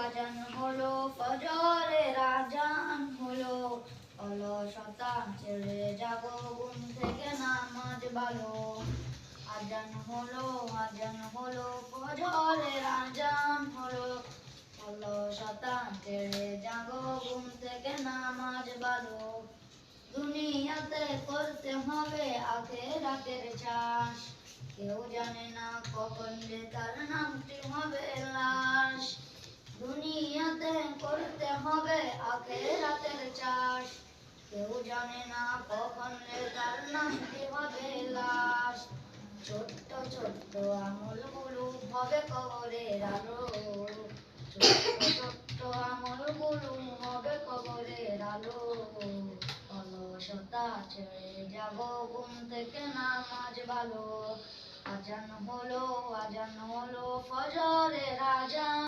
আজান হলো ফজরের আজান হলো, অলসতা ছেড়ে জাগো ঘুম থেকে নামাজ ভালো। আজান হলো ফজরের আজান হলো, অলসতা ছেড়ে জাগো ঘুম থেকে নামাজ ভালো। দুনিয়াতে করতে হবে আখিরাতের চাষ, কেউ জানে না কখন যে তার নামটি হবে লাশ। দুনিয়াতে করতে হবে আখিরাতের চাষ, কেউ জানে না কখন যে তার নামটি হবে লাশ। ছোট্ট ছোট্ট আমলগুলো হবে কবরের আলো, ছোট্ট ছোট্ট আমলগুলো হবে কবরের আলো। অলসতা ছেড়ে জাগো ঘুম থেকে নামাজ ভালো। আজান হলো ফজরের আজান